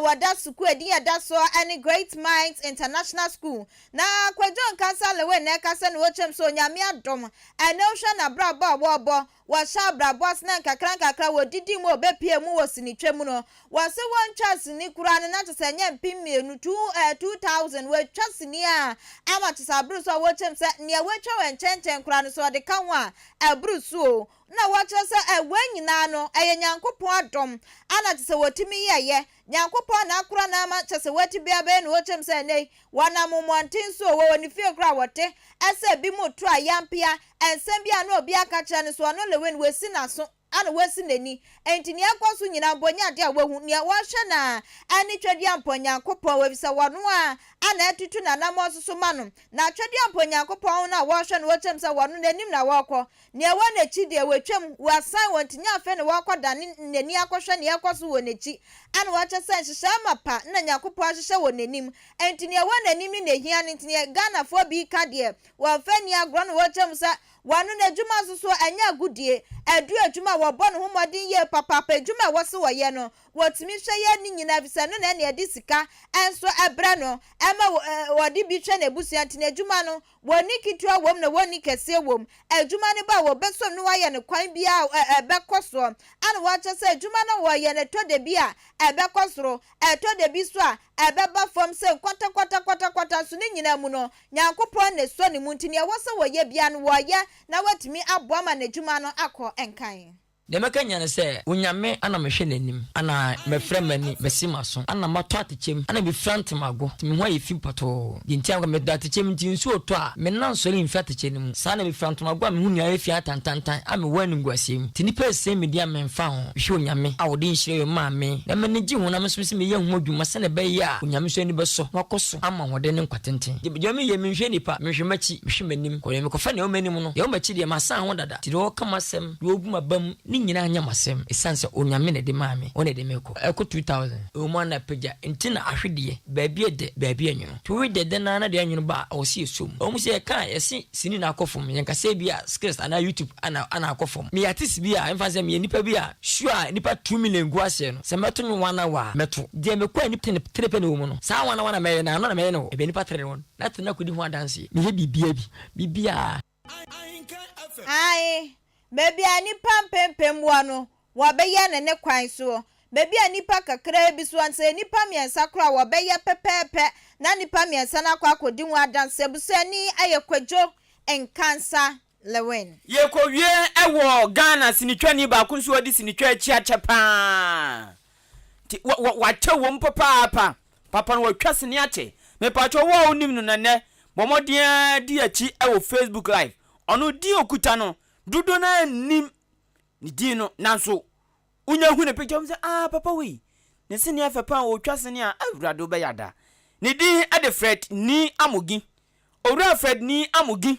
wada school edi eda so any Great Minds International School na kwadwo enkansa lewen na kasa no chem so nyame adom ene hwa na brabo bobo wa sha brabo sna kakra wodidi mu obepie mu wosinitwe mu no wase won chance ni kura ne na tse nya mpimienu 2000 we chance ni a ama tse abru so wo chem se ne wetwa wenchenten kura no so de ka ho a abru so na wacha se ewenyina no nyankopon adom ana tse wotimi yeye nyankopon na akura na ama tse wati bia be no chem se nei wana momontin so wo ni fie kura wote ese bi mu tro ayampia ensem bia no obi aka kire ne so no lewen wesi na so ana wesi nani entini akoso nyina bonya de a wahu ne wahwe na ani twedi amponya nyankopon webisa wano a ana atutu na namoso ma no na twedi amponya nyankopon na wahwe no wochem se wano nanim na wakọ ne wa na chi de wetwem wasan wontinya afa ne wakọ da nani akohwe ne yakoso wonechi ana wacha se nhyehyɛ mapa na nyankopon ahyehyɛ wonenim entini wa nanim ne hia ne entini Ghana fo bi ka de wa fa ni agro no wochem se wano na dwuma so anya gudie adu adwuma wo bɔ no ho modin ye papa adwuma wo se wo ye no wotimi hwe ye ni nyina bisa no na ne edi sika enso ebre no ema wodi bi hwe na ebusu antine adwuma no woni kitwa wom na woni kese wom adwuma ne ba wo besom no waye ne kwan bia ebekoso ana wa che se adwuma no wo ye ne to de bia ebekosoro to de bi so a ebeba fom se kwata so ne nyina mu no nyankopon ne so ne mu ntine wo se wo ye bia no wo ye na watimi aboama na adwuma no akọ enkan de meka nya ne se onyame ana mehwe nanim ana mefrɛ mani besima so ana mato atechem ana bi front mago timi ho ayi pato dinti am me atechem nti nsu oto a me nan sori mfi atechem sa na bi front mago me hu nya afi atantantan ame wani ngwasem ti nipa se me dia me mfa ho hwe onyame a wo de nhire ma me na me ne gi ho na me so me ye ho adwuma se ne be ya onyame so ani be so wakoso ama ho de ne nkwatenten de me ye me hwe nipa me hwe machi me hwe manim ko me ko fa ne o manim no ye o machi de ma san ho dada ti do kama sem do oguma bam ni nyina anya masem esanse onyame ne de maame one de meko eko 2000 o mo na peja ntina ahwede baabi de baabi anwuno to we de na na de anwuno ba o si esom o mu se kan yesi sini na akofom yen ka se bia skills ana YouTube ana akofom me yatis bia emfa se me nipa bia sure nipa 2 million gu ase no se meto no wana wa meto de me kwa nipa ne trepe no mu no sa wana me na no na me no e be nipa tre won na tena kudi ho adanse me he bibia ai baby ani pampempem wano wabeye ne kwan so baby ani pa kakra bi so anse nipa miensa kra wabeye pepepe na nipa miensa na kwa kodi hu adanse busani ayekwadwo enkansa lewen ye ko wie ewo Ghana sinitwani ba kunso odi sinitwa achi achepa ti wa chewo papa no watwa sini ache me pacho wo onim no nane bomodia di achi ewo Facebook live ono di okuta no dudo na nim ni di no nanso unya hu ne picture mse papa we ne sini afepa o twase ne a awrado be yada ne di ade Fred ni amogi owura Fred ni amogi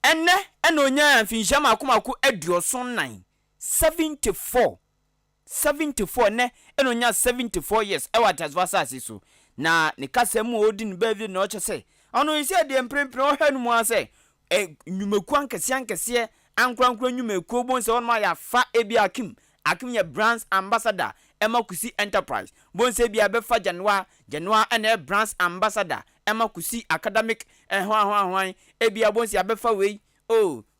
enne onya amfinhama akomaku aduoson nan 74 ne onya 74 years e watas vasasi so na ne kasemu odi ne baby na o chese ono isi ade emprempre o hwanu mu ase nyumeku ankese ankwankwa nyumeku bonse on ma ya fa ebi akim ye brands ambassador emakusi enterprise bonse bia be fa January ene brands ambassador emakusi academic hwan ebia bonse abefa wei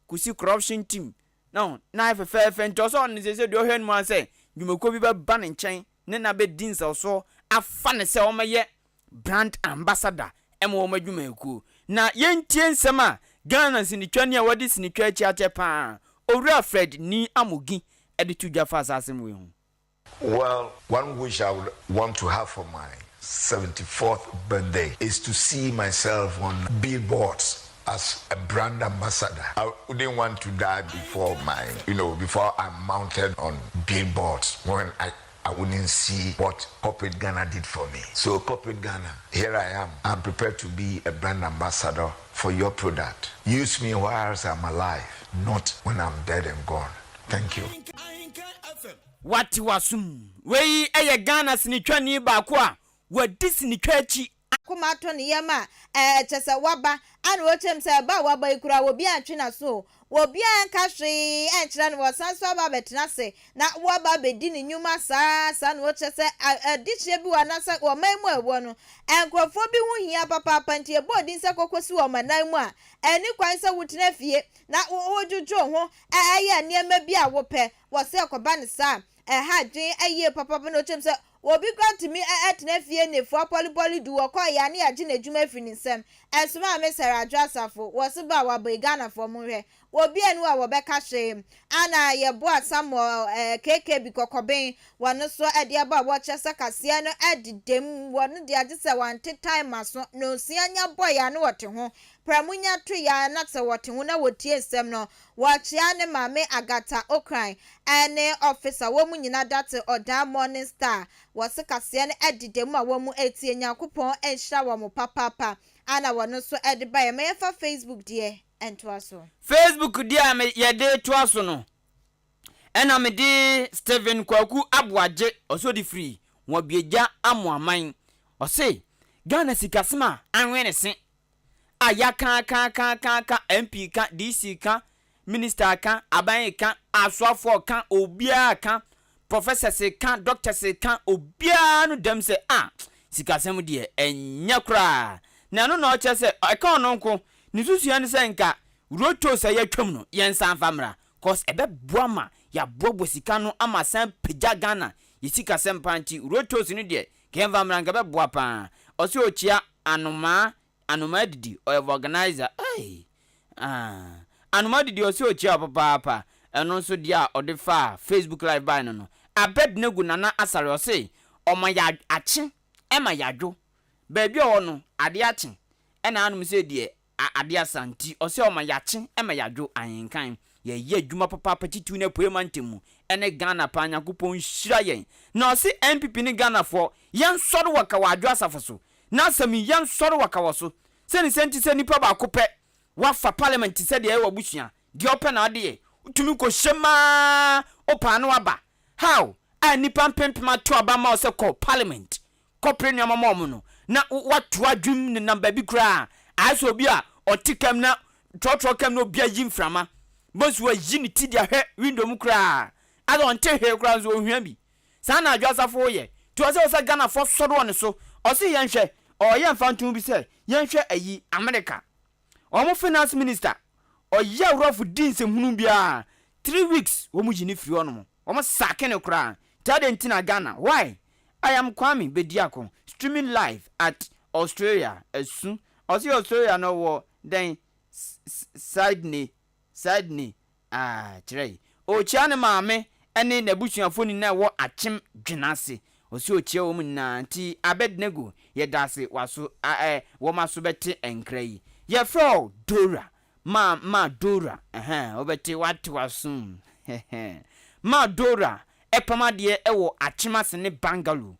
kusi corruption team no na fefe ntoso on se do hwan mu ase nyumeku bi ba ne nchen ne na be din so afa ne se o maye brand ambassador emo madwumeku na yentie nsema Ghana sinitwani a wadi sinitwa achi achepa owura Fred ni amogi edituja fa asasem we hu. Well, one wish I would want to have for my 74th birthday is to see myself on billboards as a brand ambassador. I wouldn't want to die before before I'm mounted on billboards when I wouldn't see what Corporate Ghana did for me. So Corporate Ghana, here I am. I'm prepared to be a brand ambassador for your product. Use me whilst I'm alive, not when I'm dead and gone. Thank you. What wasum? Wei eye Ghana sinitwani ba kwa wadi sinitwa achi akoma to ne yema chese waba ana wochem se ba waba ikura obi antwe na so obi anka hwe enkyere no wasanso aba betena se na waba bedi ne nyuma sa na wochese adichie bi wana sa wo maimu ewo no enkrofo bi hu hia papa pantie bodi nse kokosi wo manan mu a eni kwan se wutena fie na wojuju ho eye niema bi a wope wo se akoba ne sa ha dwen eye papa no chem se obi got me etna fie ne fo polyboli du wo kwa ya ne age na dwuma fi nsem ensoma me sara adwasafo wo se ba wa ba Ghana fo mu hwe obi enu a wo beka hwe ana ye bo asamo keke bi kokoben wonu so ade aba wo chese kase no adidem wonu de age se wante time aso no sianya boy ya ne wote ho pramunya to ya na se wote ho na wotie nsem no wachia ne mame Agata Okran ene officer wo mu nyina date oda Morning Star wose kase ne adidem a wo mu etie nyakopon enhira wo mo papa ana wonu so ede ba ye me fa Facebook die entwaso Facebook dia me yede twaso no ena me di Steven Kwaku Abuaje osodi free wo bieja amoaman ose Ghana sikasema anwene se ayaka ka MP ka DC ka minister ka aban ka aswafo ka obia ka professor se ka doctor se ka obia no dem se sikasem de enya kra na no no che se aka no nko ni susua ne se nka roto se ya twam no yen san famra cause ebe boama ya bobo sika no ama san peja Ghana yisika sempanti roto se no de ken famra nka be boa pa o se ochia anoma didi o organizer anoma didi o se ochia papa eno nso dia odefa Facebook live by no Abednego Nana Asare o say oma ya achi ema yadwo baabi o no ade achi ena anum say de ade asanti o say oma ya achi ema yadwo Ahenkan ye adwuma papa patitu na poema ntemu ene Ghana pa Nyankopon hyira yen na o say MPP ni Ghana for yen soro waka wadwo asafo so na sami yen soro waka wo so seni senti se nipa ba ko pe wafa parliament se de e wabusua de open na ade utumi ko hyema opa no aba how a nipa mpempema to aba ma o se ko parliament ko premier mama omo no na watu adwum ne namba bi kra aso obi a otikam na trotro kam no bia yimframa bosu wa yini ti dia hwe window mu kra ada onte hwe kra zo ohia bi sa na adwasafo ye to o se Ghana for sodo ne so o se yenhwe o ye mfantum bi se yenhwe ayi America omo finance minister o ye rofu dinse hunu bia 3 weeks wo mu jini firi ono mo omo sake ne kra tade ntina Ghana why I am Kwame Bediako streaming live at Australia esu o se Australia no wo then Sydney tray o chia ne maame ene nabusuafo ni na wo achim dwenase o se o chia wo mu na nti Abednego ye dase waso wo maso bete enkrai ye fro Dora ma Dora obete wate wasum ma Dora epamade ewo achimase ne Bangalore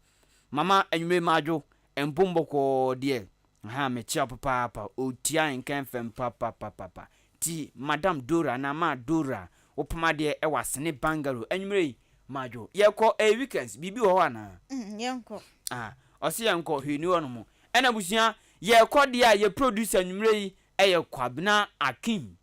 mama anwume majo embomboko de me chia papa otia Ahenkan fem papa ti Madam Dora na ma Dora opamade ewase ne Bangalore anwume majo ye ko weekends bibi ho ana yenko osi yenko hwini wono mo ena busua ye ko de a ye producer anwume eye Kwabena Akim